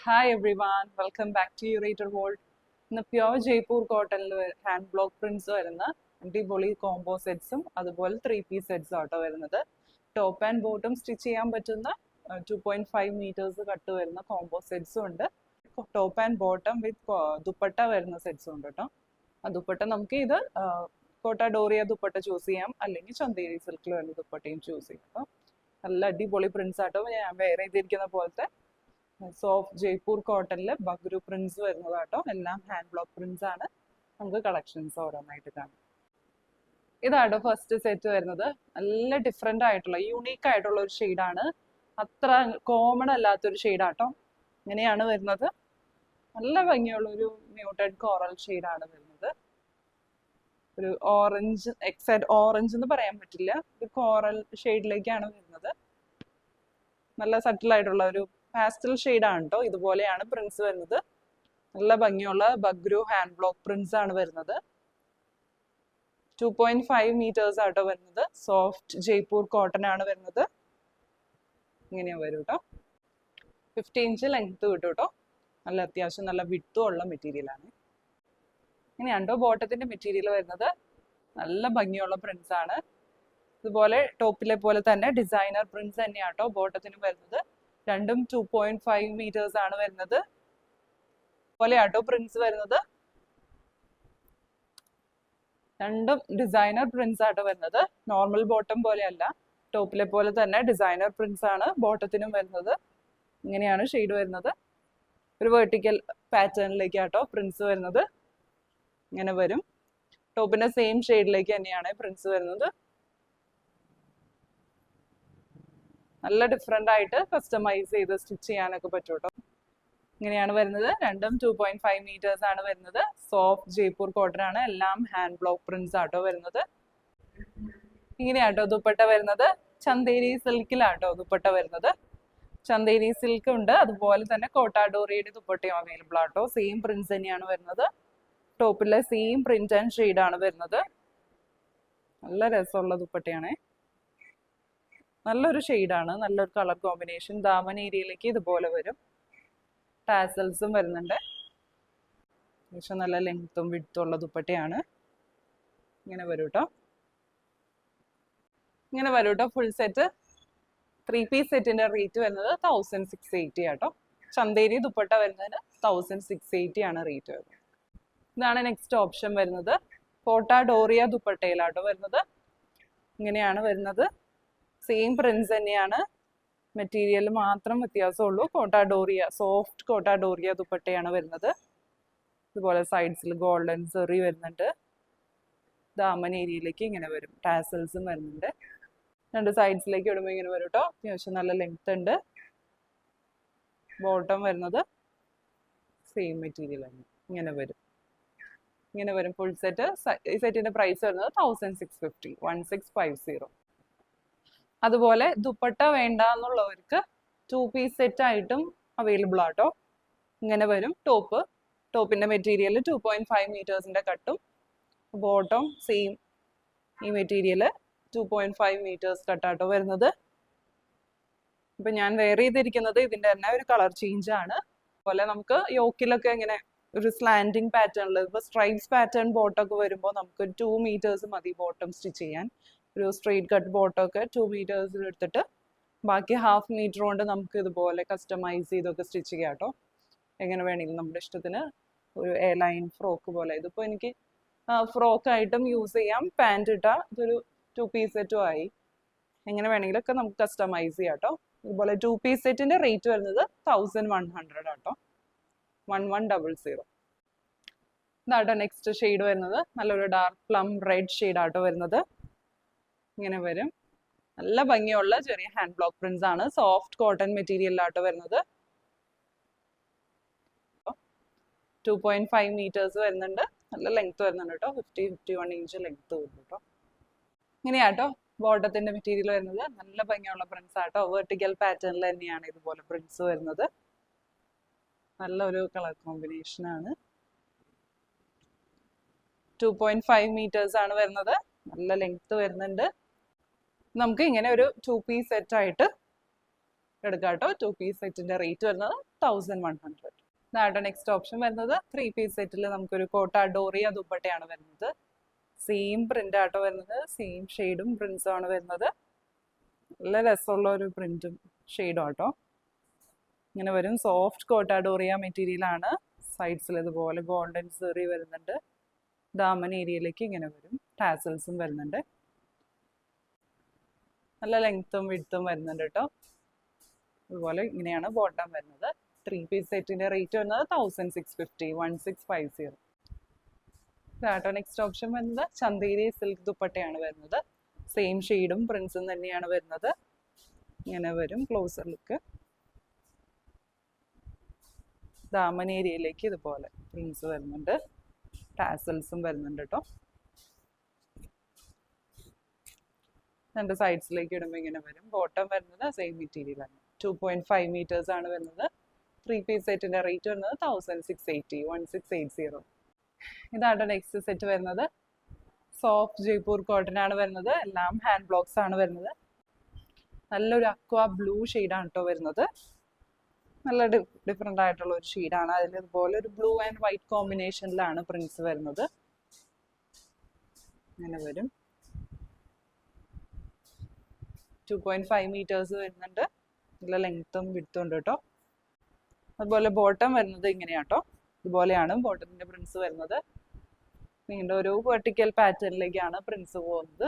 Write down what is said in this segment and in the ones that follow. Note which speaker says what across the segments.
Speaker 1: Hi everyone, welcome back to Urator World. ഇന്ന് pure Jaipur കോട്ടണിൽ hand block prints വരുന്ന അടിപൊളി കോംബോ സെറ്റ്സും അതുപോലെ 3 പീസ് സെറ്റ്സും ആട്ടോ വരുന്നത്. ടോപ്പ് ആൻഡ് ബോട്ടം സ്റ്റിച്ച് ചെയ്യാൻ പറ്റുന്ന 2.5 മീറ്റേഴ്സ് കട്ട് വരുന്ന കോംബോ സെറ്റ്സും ഉണ്ട്. ടോപ്പ് ആൻഡ് ബോട്ടം വിത്ത് ദുപ്പട്ട വരുന്ന സെറ്റ്സും ഉണ്ട് കേട്ടോ. ആ ദുപ്പട്ട നമുക്ക് ഇത് കോട്ട ഡോറിയ ദുപ്പട്ട ചൂസ് ചെയ്യാം, അല്ലെങ്കിൽ ചന്തേരി സിൽക്കിൽ വരുന്ന ദുപ്പട്ടയും ചൂസ് ചെയ്യാം കേട്ടോ. നല്ല അടിപൊളി പ്രിന്റ്സ് ആട്ടോ. ഞാൻ വെയർ ചെയ്തിരിക്കുന്ന പോലത്തെ സോഫ്റ്റ് ജയ്പൂർ കോട്ടണില് ബഗ്രു പ്രിന്റ്സ് വരുന്നതാട്ടോ. എല്ലാം ഹാൻഡ് ബ്ലോക്ക് പ്രിന്റ്സ് ആണ്. നമുക്ക് കളക്ഷൻസ് ഓരോന്നായിട്ട് കാണാം. ഇതാട്ടോ ഫസ്റ്റ് സെറ്റ് വരുന്നത്. നല്ല ഡിഫറെന്റ് ആയിട്ടുള്ള യൂണീക്ക് ആയിട്ടുള്ള ഒരു ഷെയ്ഡാണ്. അത്ര കോമൺ അല്ലാത്തൊരു ഷെയ്ഡാട്ടോ. ഇങ്ങനെയാണ് വരുന്നത്. നല്ല ഭംഗിയുള്ള ഒരു മ്യൂട്ടഡ് കോറൽ ഷെയ്ഡാണ് വരുന്നത്. ഒരു ഓറഞ്ച് എക്സാക്ട് ഓറഞ്ച് എന്ന് പറയാൻ പറ്റില്ല, ഒരു കോറൽ ഷെയ്ഡിലേക്കാണ് വരുന്നത്. നല്ല സട്ടിൽ ആയിട്ടുള്ള ഒരു പാസ്റ്റൽ ഷെയ്ഡാണ് കേട്ടോ. ഇതുപോലെയാണ് പ്രിന്റ്സ് വരുന്നത്. നല്ല ഭംഗിയുള്ള ബഗ്രു ഹാൻഡ് ബ്ലോക്ക് പ്രിന്റ്സ് ആണ് വരുന്നത്. 2.5 മീറ്റേഴ്സ് ആട്ടോ വരുന്നത്. സോഫ്റ്റ് ജയ്പൂർ കോട്ടൺ ആണ് വരുന്നത്. ഇങ്ങനെയാ വരും കേട്ടോ. 50 ഇഞ്ച് ലെങ്ത് കിട്ടും കേട്ടോ. നല്ല അത്യാവശ്യം നല്ല വിട്ടും ഉള്ള മെറ്റീരിയൽ ആണ്. ഇങ്ങനെയാണ് കേട്ടോ ബോട്ടത്തിന്റെ മെറ്റീരിയൽ വരുന്നത്. നല്ല ഭംഗിയുള്ള പ്രിന്റ്സ് ആണ്. ഇതുപോലെ ടോപ്പിലെ പോലെ തന്നെ ഡിസൈനർ പ്രിന്റ്സ് തന്നെയാട്ടോ ബോട്ടത്തിന് വരുന്നത്. രണ്ടും 2.5 മീറ്റേഴ്സ് ആണ് വരുന്നത്. പോലെയാട്ടോ പ്രിന്റ്സ് വരുന്നത്. രണ്ടും ഡിസൈനർ പ്രിന്റ്സ് ആട്ടോ വരുന്നത്. നോർമൽ ബോട്ടം പോലെയല്ല, ടോപ്പിലെ പോലെ തന്നെ ഡിസൈനർ പ്രിന്റ്സ് ആണ് ബോട്ടത്തിനും വരുന്നത്. ഇങ്ങനെയാണ് ഷെയ്ഡ് വരുന്നത്. ഒരു വെർട്ടിക്കൽ പാറ്റേണിലേക്കാട്ടോ പ്രിന്റ്സ് വരുന്നത്. ഇങ്ങനെ വരും. ടോപ്പിന്റെ സെയിം ഷെയ്ഡിലേക്ക് തന്നെയാണ് പ്രിന്റ്സ് വരുന്നത്. നല്ല ഡിഫറെന്റ് ആയിട്ട് കസ്റ്റമൈസ് ചെയ്ത് സ്റ്റിച്ച് ചെയ്യാനൊക്കെ പറ്റും കേട്ടോ. ഇങ്ങനെയാണ് വരുന്നത്. രണ്ടും 2.5 മീറ്റേഴ്സ് ആണ് വരുന്നത്. സോഫ്റ്റ് ജയ്പൂർ കോട്ടൺ ആണ്. എല്ലാം ഹാൻഡ് ബ്ലോക്ക് പ്രിന്റ്സ് ആട്ടോ വരുന്നത്. ഇങ്ങനെയാട്ടോ ദുപ്പട്ട വരുന്നത്. ചന്തേരി സിൽക്കിലാട്ടോ ദുപ്പട്ട വരുന്നത്. ചന്തേരി സിൽക്ക് ഉണ്ട്, അതുപോലെ തന്നെ കോട്ടാഡോറിയുടെ ദുപ്പട്ടയും അവൈലബിൾ ആട്ടോ. സെയിം പ്രിന്റ്സ് തന്നെയാണ് വരുന്നത്. ടോപ്പിലെ സെയിം പ്രിന്റ് ആൻഡ് ഷെയ്ഡ് ആണ് വരുന്നത്. നല്ല രസമുള്ള ദുപ്പട്ടയാണേ. നല്ലൊരു ഷെയ്ഡാണ്, നല്ലൊരു കളർ കോമ്പിനേഷൻ. ദാമൻ ഏരിയയിലേക്ക് ഇതുപോലെ വരും. ടാസൽസും വരുന്നുണ്ട്. പക്ഷെ നല്ല ലെങ്ത്തും വിഡ്ത്തും ഉള്ള ദുപ്പട്ടയാണ്. ഇങ്ങനെ വരും കേട്ടോ. ഇങ്ങനെ വരും കേട്ടോ ഫുൾ സെറ്റ്. 3 പീസ് സെറ്റിന്റെ റേറ്റ് വരുന്നത് 1680 ആട്ടോ. ചന്തേരി ദുപ്പട്ട വരുന്നതിന് 1680 ആണ് റേറ്റ് വരുന്നത്. ഇതാണ് നെക്സ്റ്റ് ഓപ്ഷൻ വരുന്നത്. കോട്ട ഡോറിയ ദുപ്പട്ടയിലാട്ടോ വരുന്നത്. ഇങ്ങനെയാണ് വരുന്നത്. സെയിം പ്രിന്റ്സ് തന്നെയാണ്, മെറ്റീരിയൽ മാത്രം വ്യത്യാസമുള്ളൂ. കോട്ടാഡോറിയ സോഫ്റ്റ് കോട്ടാഡോറിയ ദുപ്പട്ടയാണ് വരുന്നത്. ഇതുപോലെ സൈഡ്സിൽ ഗോൾഡൻ സെറി വരുന്നുണ്ട്. ദാമൻ ഏരിയയിലേക്ക് ഇങ്ങനെ വരും. ടാസൽസും വരുന്നുണ്ട്. രണ്ട് സൈഡ്സിലേക്ക് ഇടുമ്പോൾ ഇങ്ങനെ വരും കേട്ടോ. അത്യാവശ്യം നല്ല ലെങ്ത് ഉണ്ട്. ബോട്ടം വരുന്നത് സെയിം മെറ്റീരിയൽ ആണ്. ഇങ്ങനെ വരും. ഇങ്ങനെ വരും ഫുൾ സെറ്റ്. ഈ സെറ്റിന്റെ പ്രൈസ് വരുന്നത് 1650, 1650. അതുപോലെ ദുപ്പട്ട വേണ്ട എന്നുള്ളവർക്ക് 2 പീസ് സെറ്റ് ആയിട്ടും അവൈലബിൾ ആട്ടോ. ഇങ്ങനെ വരും ടോപ്പ്. ടോപ്പിന്റെ മെറ്റീരിയൽ 2.5 മീറ്റേഴ്സിന്റെ കട്ടും, ബോട്ടം സെയിം ഈ മെറ്റീരിയൽ 2.5 മീറ്റേഴ്സ് കട്ടാട്ടോ വരുന്നത്. ഇപ്പൊ ഞാൻ വെയർ ചെയ്തിരിക്കുന്നത് ഇതിന്റെ തന്നെ ഒരു കളർ ചേഞ്ച് ആണ്. അതുപോലെ നമുക്ക് യോക്കിലൊക്കെ ഇങ്ങനെ ഒരു സ്ലാൻഡിങ് പാറ്റേണിൽ ഇപ്പൊ സ്ട്രൈപ്സ് പാറ്റേൺ ബോട്ടൊക്കെ വരുമ്പോൾ നമുക്ക് 2 മീറ്റേഴ്സ് മതി ബോട്ടം സ്റ്റിച്ച് ചെയ്യാൻ. ഒരു സ്ട്രെയിറ്റ് കട്ട് ബോട്ടമൊക്കെ 2 മീറ്റേഴ്സിൽ എടുത്തിട്ട് ബാക്കി 1/2 മീറ്റർ കൊണ്ട് നമുക്ക് ഇതുപോലെ കസ്റ്റമൈസ് ചെയ്തൊക്കെ സ്റ്റിച്ച് ചെയ്യാം കേട്ടോ. എങ്ങനെ വേണമെങ്കിലും നമ്മുടെ ഇഷ്ടത്തിന് ഒരു എ ലൈൻ ഫ്രോക്ക് പോലെ. ഇതിപ്പോൾ എനിക്ക് ഫ്രോക്കായിട്ടും യൂസ് ചെയ്യാം. പാൻറ് ഇട്ടാൽ ഇതൊരു 2 പീസ് സെറ്റും ആയി. എങ്ങനെ വേണമെങ്കിലും ഒക്കെ നമുക്ക് കസ്റ്റമൈസ് ചെയ്യാം കേട്ടോ. ഇതുപോലെ 2 പീസ് സെറ്റിന്റെ റേറ്റ് വരുന്നത് 1100 ആട്ടോ. 1100. ഇതാട്ടോ നെക്സ്റ്റ് ഷെയ്ഡ് വരുന്നത്. നല്ലൊരു ഡാർക്ക് പ്ലം റെഡ് ഷെയ്ഡ് ആട്ടോ വരുന്നത്. ഇങ്ങനെ വരും. നല്ല ഭംഗിയുള്ള ചെറിയ ഹാൻഡ് ബ്ലോക്ക് പ്രിന്റ്സ് ആണ്. സോഫ്റ്റ് കോട്ടൺ മെറ്റീരിയലിലാട്ടോ വരുന്നത്. 2.5 മീറ്റേഴ്സ് വരുന്നുണ്ട്. നല്ല ലെങ്ത് വരുന്നുണ്ട് കേട്ടോ. 51 ഇഞ്ച് ലെങ്ത് വരുന്നു കേട്ടോ. ഇങ്ങനെയാട്ടോ ബോട്ടത്തിന്റെ മെറ്റീരിയൽ വരുന്നത്. നല്ല ഭംഗിയുള്ള പ്രിന്റ്സ് ആട്ടോ. വെർട്ടിക്കൽ പാറ്റേണിൽ തന്നെയാണ് ഇതുപോലെ പ്രിന്റ്സ് വരുന്നത്. നല്ലൊരു കളർ കോമ്പിനേഷൻ ആണ്. 2.5 മീറ്റേഴ്സ് ആണ് വരുന്നത്. നല്ല ലെങ്ത് വരുന്നുണ്ട്. നമുക്ക് ഇങ്ങനെ ഒരു 2 പീസ് സെറ്റ് ആയിട്ട് എടുക്കാം കേട്ടോ. 2 പീസ് സെറ്റിന്റെ റേറ്റ് വരുന്നത് 1100. ഇതാണ് നെക്സ്റ്റ് ഓപ്ഷൻ വരുന്നത്. 3 പീസ് സെറ്റിൽ നമുക്കൊരു കോട്ട ഡോറിയ ദുപ്പട്ടയാണ് വരുന്നത്. സെയിം പ്രിന്റ് ആട്ടോ വരുന്നത്, സെയിം ഷെയ്ഡും പ്രിന്റ്സും ആണ് വരുന്നത്. നല്ല രസമുള്ള ഒരു പ്രിന്റും ഷെയ്ഡും ആട്ടോ. ഇങ്ങനെ വരും. സോഫ്റ്റ് കോട്ട ഡോറിയ മെറ്റീരിയൽ ആണ്. സൈഡ്സിൽ ഇതുപോലെ ഗോൾഡൻ സെറി വരുന്നുണ്ട്. ദാമൻ ഏരിയയിലേക്ക് ഇങ്ങനെ വരും. ടാസൽസും വരുന്നുണ്ട്. നല്ല ലെങ്ത്തും വിഡ്ത്തും വരുന്നുണ്ട് കേട്ടോ. അതുപോലെ ഇങ്ങനെയാണ് ബോട്ടം വരുന്നത്. 3 പീസ് സെറ്റിന്റെ റേറ്റ് വരുന്നത് 1650, 1650. ഇതാട്ടോ നെക്സ്റ്റ് ഓപ്ഷൻ വരുന്നത്. ചന്തേരി സിൽക്ക് ദുപ്പട്ടയാണ് വരുന്നത്. സെയിം ഷെയ്ഡും പ്രിന്റ്സും തന്നെയാണ് വരുന്നത്. ഇങ്ങനെ വരും ക്ലോസർ ലുക്ക്. ദാമൻ ഏരിയയിലേക്ക് ഇതുപോലെ പ്രിന്റ്സ് വരുന്നുണ്ട്. ടാസൽസും വരുന്നുണ്ട് കേട്ടോ. രണ്ട് സൈഡ്സിലേക്ക് ഇടുമ്പോൾ ഇങ്ങനെ വരും. ബോട്ടം വരുന്നത് സെയിം മെറ്റീരിയൽ ആണ്. 2.5 meters ആണ് വരുന്നത്. 3 പീസ് സെറ്റിന്റെ റേറ്റ് വരുന്നത് 1680, 1680. ഇതാണ് നെക്സ്റ്റ് സെറ്റ് വരുന്നത്. സോഫ്റ്റ് ജയ്പൂർ കോട്ടൺ ആണ് വരുന്നത്. എല്ലാം ഹാൻഡ് ബ്ലോക്സ് ആണ് വരുന്നത്. നല്ലൊരു അക്വ ബ്ലൂ ഷെയ്ഡാണ് കേട്ടോ വരുന്നത്. നല്ല ഡിഫറെൻ്റ് ആയിട്ടുള്ള ഒരു ഷെയ്ഡാണ്. അതിൽ ഇതുപോലെ ഒരു ബ്ലൂ ആൻഡ് വൈറ്റ് കോമ്പിനേഷനിലാണ് പ്രിന്റ്സ് വരുന്നത്. അങ്ങനെ വരും. 2.5 meters വരുന്നുണ്ട്. നല്ല ലെങ്ത്തും വിഡ്ത്തും ഉണ്ട് കേട്ടോ. അതുപോലെ ബോട്ടം വരുന്നത് ഇങ്ങനെയാട്ടോ. ഇതുപോലെയാണ് ബോട്ടത്തിന്റെ പ്രിന്റ്സ് വരുന്നത്. വീണ്ടും ഒരു വെർട്ടിക്കൽ പാറ്റേണിലേക്കാണ് പ്രിന്റ്സ് പോകുന്നത്.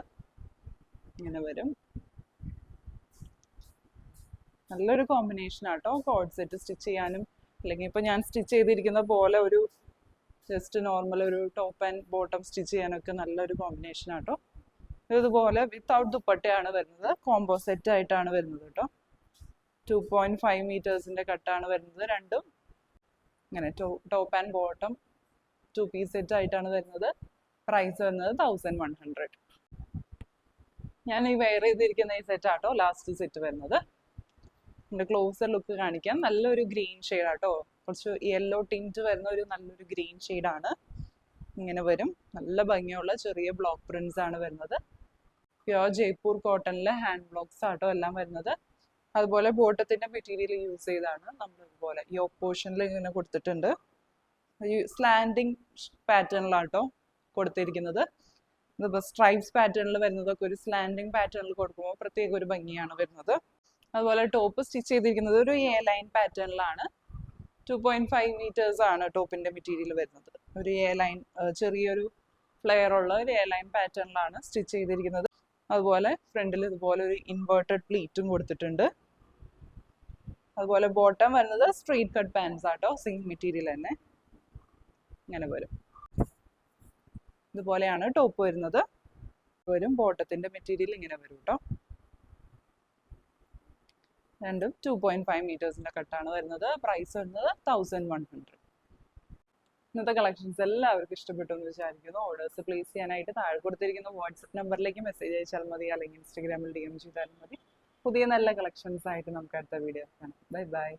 Speaker 1: ഇങ്ങനെ വരും. നല്ലൊരു കോമ്പിനേഷൻ ആട്ടോ. കോഡ് സെറ്റ് സ്റ്റിച്ച് ചെയ്യാനും, അല്ലെങ്കിൽ ഇപ്പൊ ഞാൻ സ്റ്റിച്ച് ചെയ്തിരിക്കുന്ന പോലെ ഒരു ജസ്റ്റ് നോർമൽ ഒരു ടോപ്പ് ആൻഡ് ബോട്ടം സ്റ്റിച്ച് ചെയ്യാനൊക്കെ നല്ലൊരു കോമ്പിനേഷൻ ആട്ടോ. ഇതുപോലെ വിത്തൗട്ട് ദുപ്പട്ടയാണ് വരുന്നത്. കോംബോ സെറ്റ് ആയിട്ടാണ് വരുന്നത് കേട്ടോ. 2.5 metersന്റെ കട്ടാണ് വരുന്നത്. രണ്ടും ഇങ്ങനെ top and bottom 2 piece set ആയിട്ടാണ് വരുന്നത്. പ്രൈസ് വരുന്നത് 1100. ഞാൻ ഈ വെയർ ചെയ്തിരിക്കുന്ന ഈ സെറ്റ് ആട്ടോ ലാസ്റ്റ് സെറ്റ് വരുന്നത്. ഇതിന്റെ ക്ലോസർ ലുക്ക് കാണിക്കാം. നല്ലൊരു ഗ്രീൻ ഷെയ്ഡ് ആട്ടോ. കുറച്ച് യെല്ലോ ടിൻറ്റ് വരുന്ന ഒരു നല്ലൊരു ഗ്രീൻ ഷെയ്ഡാണ്. ഇങ്ങനെ വരും. നല്ല ഭംഗിയുള്ള ചെറിയ ബ്ലോക്ക് പ്രിന്റ്സ് ആണ് വരുന്നത്. പ്യോർ ജയ്പൂർ കോട്ടണിലെ ഹാൻഡ് ബ്ലോക്സ് ആട്ടോ എല്ലാം വരുന്നത്. അതുപോലെ ബോട്ടത്തിന്റെ മെറ്റീരിയൽ യൂസ് ചെയ്താണ് നമ്മൾ ഇതുപോലെ യോക്ക് പോർഷനിൽ ഇങ്ങനെ കൊടുത്തിട്ടുണ്ട്. സ്ലാൻഡിങ് പാറ്റേണിലാട്ടോ കൊടുത്തിരിക്കുന്നത്. ഇതിപ്പോൾ സ്ട്രൈപ്സ് പാറ്റേണിൽ വരുന്നതൊക്കെ ഒരു സ്ലാൻഡിങ് പാറ്റേണിൽ കൊടുക്കുമ്പോൾ പ്രത്യേക ഒരു ഭംഗിയാണ് വരുന്നത്. അതുപോലെ ടോപ്പ് സ്റ്റിച്ച് ചെയ്തിരിക്കുന്നത് ഒരു എ ലൈൻ പാറ്റേണിലാണ്. 2.5 meters ആണ് ടോപ്പിന്റെ മെറ്റീരിയൽ വരുന്നത്. ഒരു എ ലൈൻ ചെറിയൊരു ഫ്ലെയർ ഉള്ള ഒരു എ ലൈൻ പാറ്റേണിലാണ് സ്റ്റിച്ച് ചെയ്തിരിക്കുന്നത്. അതുപോലെ ഫ്രണ്ടിൽ ഇതുപോലെ ഒരു ഇൻവേർട്ടഡ് പ്ലീറ്റും കൊടുത്തിട്ടുണ്ട്. അതുപോലെ ബോട്ടം വരുന്നത് സ്ട്രെയിറ്റ് കട്ട് പാൻസ് ആട്ടോ. സെയിം മെറ്റീരിയൽ തന്നെ ഇങ്ങനെ വരും. ഇതുപോലെയാണ് ടോപ്പ് വരുന്നത്. വരും ബോട്ടത്തിന്റെ മെറ്റീരിയൽ ഇങ്ങനെ വരും കേട്ടോ. രണ്ടും 2.5 metersന്റെ കട്ടാണ് വരുന്നത്. പ്രൈസ് വരുന്നത് 1100. ഇന്നത്തെ കളക്ഷൻസ് എല്ലാവർക്കും ഇഷ്ടപ്പെട്ടു എന്ന് വിചാരിക്കുന്നു. ഓർഡേഴ്സ് പ്ലേസ് ചെയ്യാനായിട്ട് താഴെ കൊടുത്തിരിക്കുന്ന വാട്സപ്പ് നമ്പറിലേക്ക് മെസ്സേജ് അയച്ചാൽ മതി, അല്ലെങ്കിൽ ഇൻസ്റ്റാഗ്രാമിൽ DM ചെയ്താലും മതി. പുതിയ നല്ല കളക്ഷൻസ് ആയിട്ട് നമുക്ക് അടുത്ത വീഡിയോ കാണാം. Bye bye.